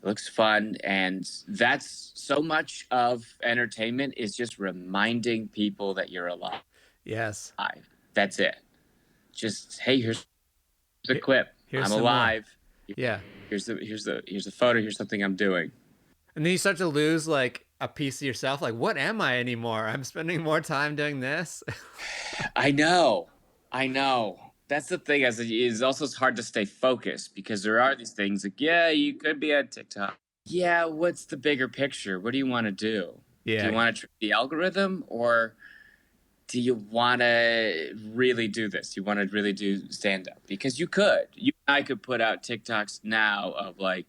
It looks fun. And that's so much of entertainment, is just reminding people that you're alive. Yes. That's it. Just, hey, here's the clip. I'm alive. Yeah. Here's a photo. Here's something I'm doing. And then you start to lose like a piece of yourself. Like, what am I anymore? I'm spending more time doing this. I know. That's the thing. It's also hard to stay focused, because there are these things like, you could be on TikTok. Yeah, what's the bigger picture? What do you want to do? Yeah. Do you want to trick the algorithm, or do you want to really do this? You want to really do stand up? Because you could. I could put out TikToks now of like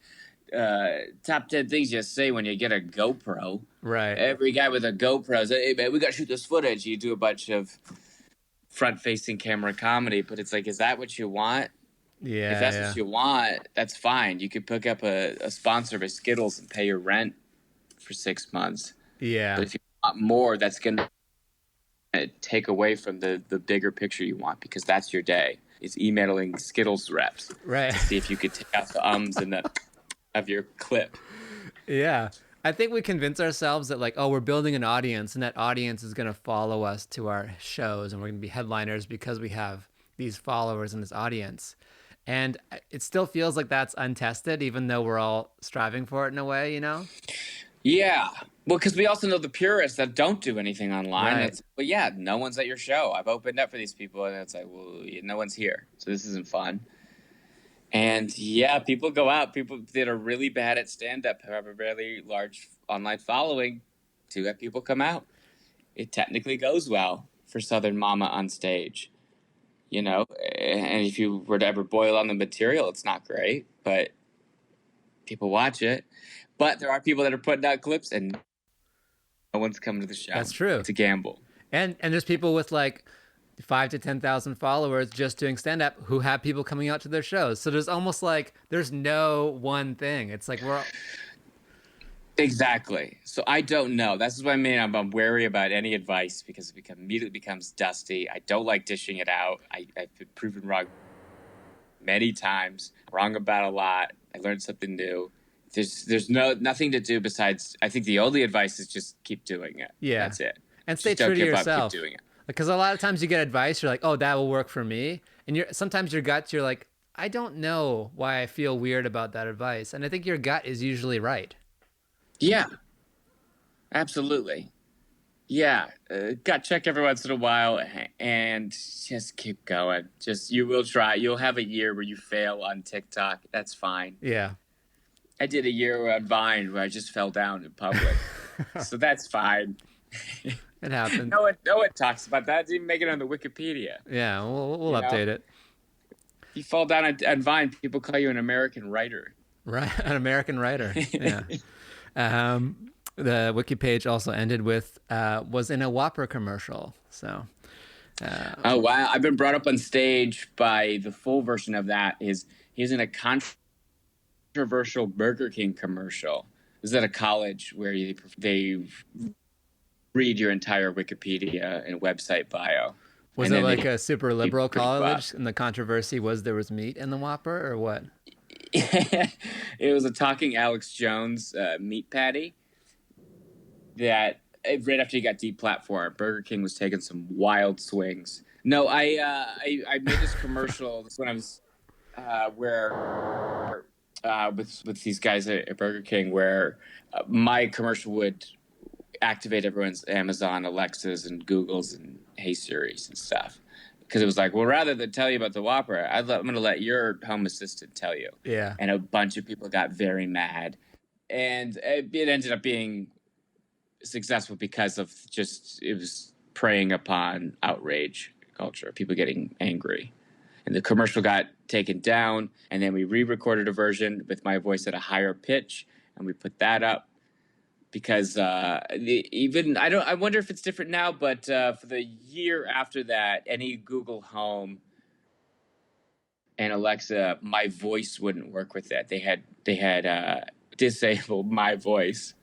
top 10 things you say when you get a GoPro. Right. Every guy with a GoPro says, hey, man, we got to shoot this footage. You do a bunch of front-facing camera comedy, but it's like, is that what you want? Yeah. If that's what you want, that's fine. You could pick up a sponsor by Skittles and pay your rent for 6 months. Yeah. But if you want more, that's going to take away from the bigger picture you want, because that's your day. It's emailing Skittles reps. Right. To see if you could take out the ums and the of your clip. Yeah. I think we convince ourselves that like, oh, we're building an audience and that audience is going to follow us to our shows and we're going to be headliners because we have these followers and this audience. And it still feels like that's untested, even though we're all striving for it in a way, you know? Yeah. Well, because we also know the purists that don't do anything online. Right. It's, well, yeah, no one's at your show. I've opened up for these people, and it's like, well, no one's here. So this isn't fun. And yeah, people go out. People that are really bad at stand-up have a really large online following to have people come out. It technically goes well for Southern Mama on stage, you know? And if you were to ever boil on the material, it's not great, but people watch it. But there are people that are putting out clips and no one's coming to the show. That's true. It's a gamble. And there's people with like 5,000 to 10,000 followers just doing stand-up who have people coming out to their shows. So there's almost like there's no one thing. It's like we're all... Exactly. So I don't know. That's what I mean. I'm wary about any advice because it immediately becomes dusty. I don't like dishing it out. I've been proven wrong many times. Wrong about a lot. I learned something new. There's nothing to do besides, I think the only advice is just keep doing it. Yeah. That's it. And stay just true to yourself. Up, keep doing it. Because a lot of times you get advice, you're like, oh, that will work for me. And sometimes your gut, you're like, I don't know why I feel weird about that advice. And I think your gut is usually right. Yeah, absolutely. Yeah, gut check every once in a while and just keep going. You will try. You'll have a year where you fail on TikTok. That's fine. Yeah. I did a year on Vine where I just fell down in public. So that's fine. It happened. No one talks about that. It's even make it on the Wikipedia. Yeah, we'll update it. If you fall down on Vine, people call you an American writer. Right, an American writer. Yeah. The wiki page also ended with was in a Whopper commercial. So. Oh wow! I've been brought up on stage by the full version of that. He's in a controversial Burger King commercial. This is at a college where they read your entire Wikipedia and website bio. Was it like a super liberal college and the controversy was there was meat in the Whopper or what? It was a talking Alex Jones meat patty that right after he got deplatformed, Burger King was taking some wild swings. No, I made this commercial. This when I was where with these guys at Burger King, where my commercial would activate everyone's Amazon Alexas and Googles and Hey Siris and stuff. Because it was like, well, rather than tell you about the Whopper, I'm going to let your home assistant tell you. Yeah. And a bunch of people got very mad. And it ended up being successful because of it was preying upon outrage culture, people getting angry. And the commercial got taken down, and then we re-recorded a version with my voice at a higher pitch, and we put that up. Because I wonder if it's different now, but for the year after that, any Google Home and Alexa, my voice wouldn't work with that. They had disabled my voice.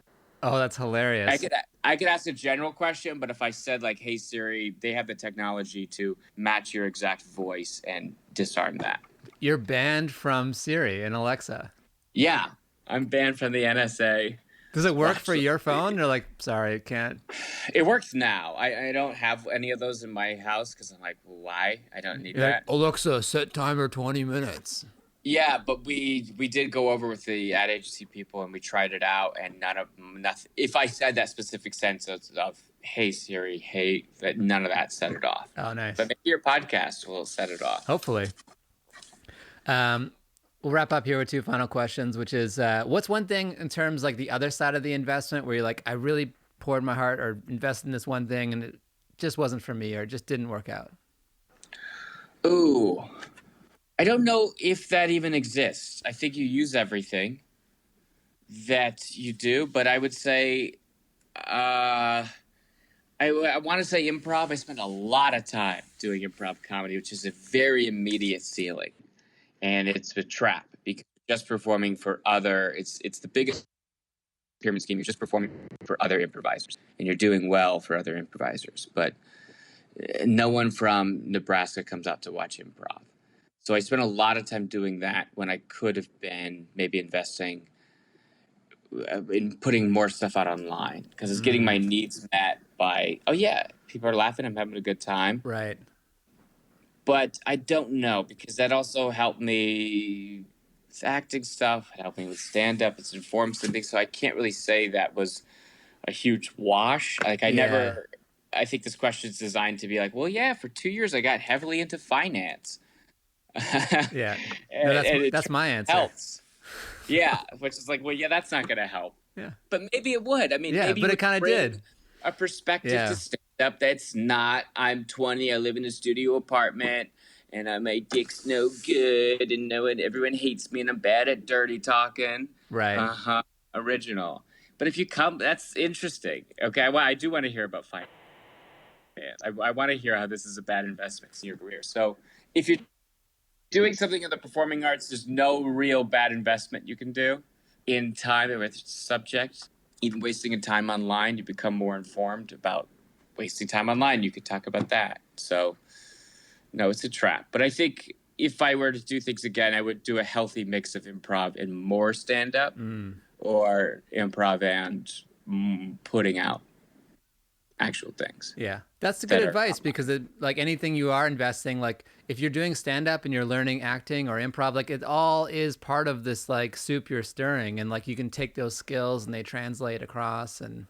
Oh, that's hilarious. I could ask a general question, but if I said like, "Hey Siri," they have the technology to match your exact voice and disarm that. You're banned from Siri and Alexa. Yeah, I'm banned from the NSA. Does it work for your phone? You're like, sorry, it can't. It works now. I don't have any of those in my house because I'm like, well, why? I don't need that. Like, Alexa, set timer 20 minutes. Yeah, but we did go over with the ad agency people and we tried it out, and nothing. If I said that specific sentence of "Hey Siri," none of that set it off. Oh, nice. But maybe your podcast will set it off. Hopefully. We'll wrap up here with two final questions, which is what's one thing in terms like the other side of the investment where you're like, I really poured my heart or invested in this one thing and it just wasn't for me or it just didn't work out? Ooh, I don't know if that even exists. I think you use everything that you do, but I would say, I want to say improv. I spent a lot of time doing improv comedy, which is a very immediate ceiling, and it's a trap because you're just performing for other. It's the biggest pyramid scheme. You're just performing for other improvisers, and you're doing well for other improvisers, but no one from Nebraska comes out to watch improv. So I spent a lot of time doing that when I could have been maybe investing in putting more stuff out online because it's getting my needs met by, oh yeah, people are laughing, I'm having a good time. Right. But I don't know because that also helped me with acting stuff, it helped me with stand-up, it's informed something, so I can't really say that was a huge wash. Like I think this question is designed to be like, well, yeah, for 2 years I got heavily into finance. Yeah. and, No, and that's my answer. helps. Yeah, which is like, well, yeah, that's not going to help. Yeah. But maybe it would. I mean, yeah, maybe but it kind of did. A perspective to stand up that's not, I'm 20, I live in a studio apartment, and my dick's no good, and everyone hates me, and I'm bad at dirty talking. Right. Original. But if you come, that's interesting. Okay, I do want to hear about finance. I want to hear how this is a bad investment in your career. So if you're doing something in the performing arts, there's no real bad investment you can do in time with subject. Even wasting time online, you become more informed about wasting time online. You could talk about that. So, no, it's a trap. But I think if I were to do things again, I would do a healthy mix of improv and more stand-up or improv and putting out actual things. Yeah, that's good advice because like anything you are investing, like if you're doing stand up and you're learning acting or improv, like it all is part of this like soup you're stirring, and like you can take those skills and they translate across. And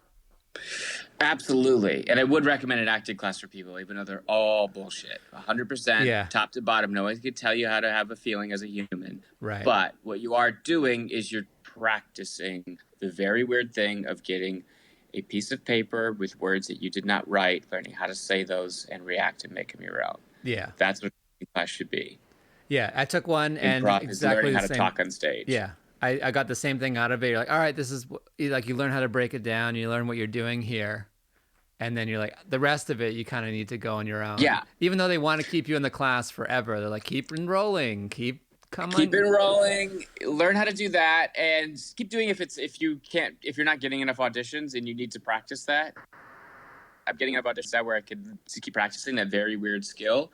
absolutely, and I would recommend an acting class for people, even though they're all bullshit, 100%, top to bottom. No one can tell you how to have a feeling as a human, right? But what you are doing is you're practicing the very weird thing of getting a piece of paper with words that you did not write, learning how to say those and react and make them your own. Yeah. That's what class should be. Yeah. I took one and improv exactly learning the how same. To talk on stage. Yeah. I got the same thing out of it. You're like, all right, this is like, you learn how to break it down. You learn what you're doing here. And then you're like, the rest of it, you kind of need to go on your own. Yeah. Even though they want to keep you in the class forever. They're like, keep enrolling, keep enrolling, learn how to do that, and keep doing if you're not getting enough auditions and you need to practice that. I'm getting enough auditions where I could keep practicing that very weird skill.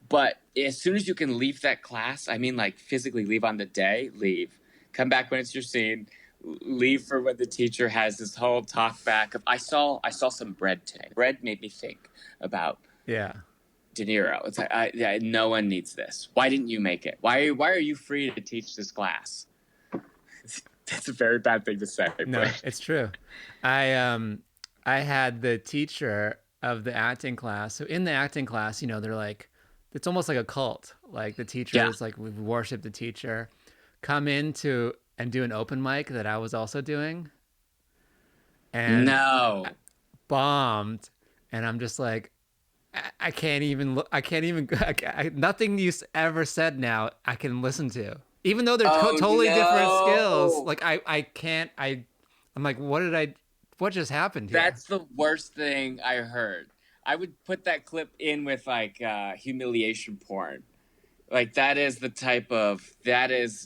But as soon as you can leave that class, I mean like physically leave on the day, leave. Come back when it's your scene, leave for when the teacher has this whole talk back of I saw some bread today. Bread made me think about De Niro. It's like, no one needs this. Why didn't you make it? Why are you free to teach this class? That's a very bad thing to say. No, but it's true. I had the teacher of the acting class. So in the acting class, you know, they're like, it's almost like a cult. Like the teacher is like, we worship the teacher. Come into and do an open mic that I was also doing. And bombed. And I'm just like, I can't even look. I can't even. Nothing you ever said now I can listen to, even though they're totally different skills. Like I can't. I'm like, what just happened here? That's the worst thing I heard. I would put that clip in with like humiliation porn. Like that is the type of that is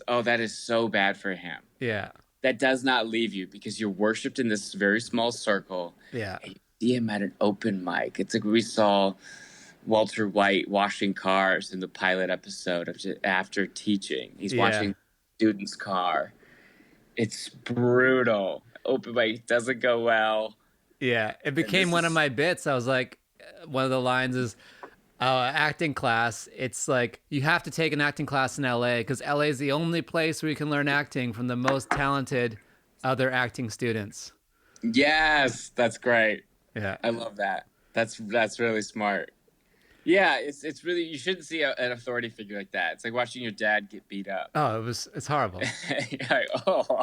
so bad for him. Yeah. That does not leave you because you're worshipped in this very small circle. Yeah. And you see him at an open mic. It's like we saw Walter White washing cars in the pilot episode of After Teaching. He's washing student's car. It's brutal. Open mic doesn't go well. Yeah, it became one of my bits. I was like, one of the lines is, acting class. It's like you have to take an acting class in LA because LA is the only place where you can learn acting from the most talented other acting students. Yes, that's great. Yeah, I love that. That's really smart. Yeah, it's really, you shouldn't see an authority figure like that. It's like watching your dad get beat up. Oh, it's horrible. Like, oh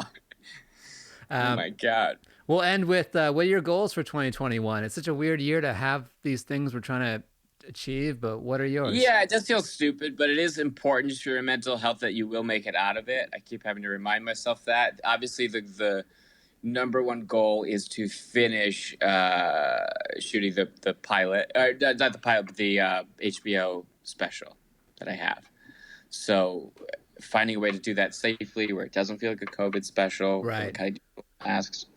my God. We'll end with what are your goals for 2021? It's such a weird year to have these things we're trying to achieve, but what are yours? Yeah, it does feel stupid, but it is important just for your mental health that you will make it out of it. I keep having to remind myself that. Obviously, the number one goal is to finish shooting the pilot, not the pilot, but the HBO special that I have. So finding a way to do that safely where it doesn't feel like a COVID special, right? Kind of masks,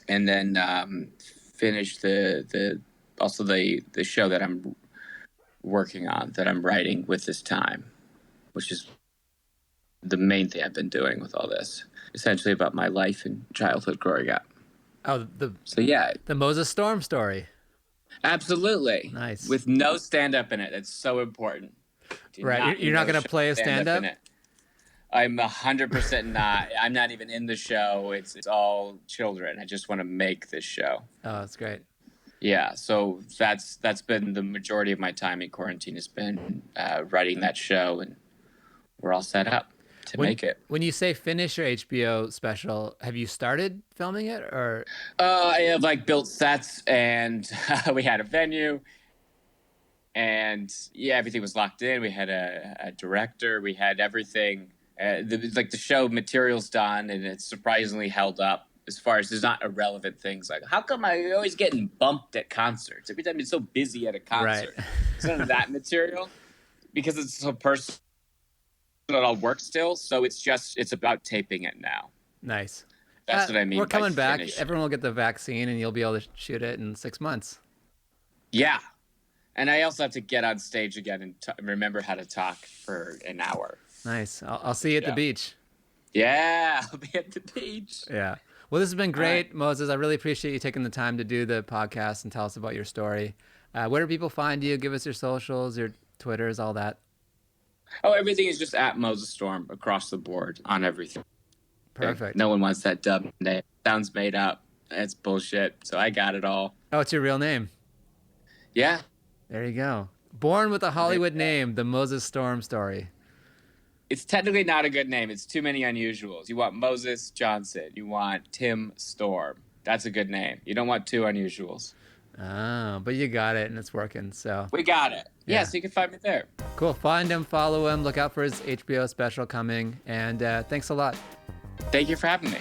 and then finish the show that I'm working on, that I'm writing with this time, which is the main thing I've been doing with all this, essentially about my life and childhood growing up. Oh, the Moses Storm story. Absolutely. Nice. With no stand-up in it. It's so important. Right. You're not going to play a stand-up? I'm 100% not. I'm not even in the show. It's all children. I just want to make this show. Oh, that's great. Yeah, so that's been the majority of my time in quarantine, has been writing that show, and we're all set up to make it. When you say finish your HBO special, have you started filming it, or? I have built sets, and we had a venue, and yeah, everything was locked in. We had a director, we had everything. The show material's done, and it's surprisingly held up. As far as there's not irrelevant things like, how come I'm always getting bumped at concerts? Every time I'm so busy at a concert. Right. It's none of that material, because it's so personal. It all works still, so it's about taping it now. Nice. That's what I mean. We're coming back. Everyone will get the vaccine, and you'll be able to shoot it in 6 months. Yeah, and I also have to get on stage again and remember how to talk for an hour. Nice. I'll see you at the beach. Yeah, I'll be at the beach. Yeah. Well, this has been great, right. Moses. I really appreciate you taking the time to do the podcast and tell us about your story. Where do people find you? Give us your socials, your Twitters, all that. Oh, everything is just at Moses Storm across the board on everything. Perfect. No one wants that dub name. Sounds made up. It's bullshit. So I got it all. Oh, it's your real name? Yeah. There you go. Born with a Hollywood name, the Moses Storm story. It's technically not a good name. It's too many unusuals. You want Moses Johnson. You want Tim Storm. That's a good name. You don't want two unusuals. Oh, but you got it, and it's working. So we got it. Yeah, so you can find me there. Cool. Find him, follow him, look out for his HBO special coming, and thanks a lot. Thank you for having me.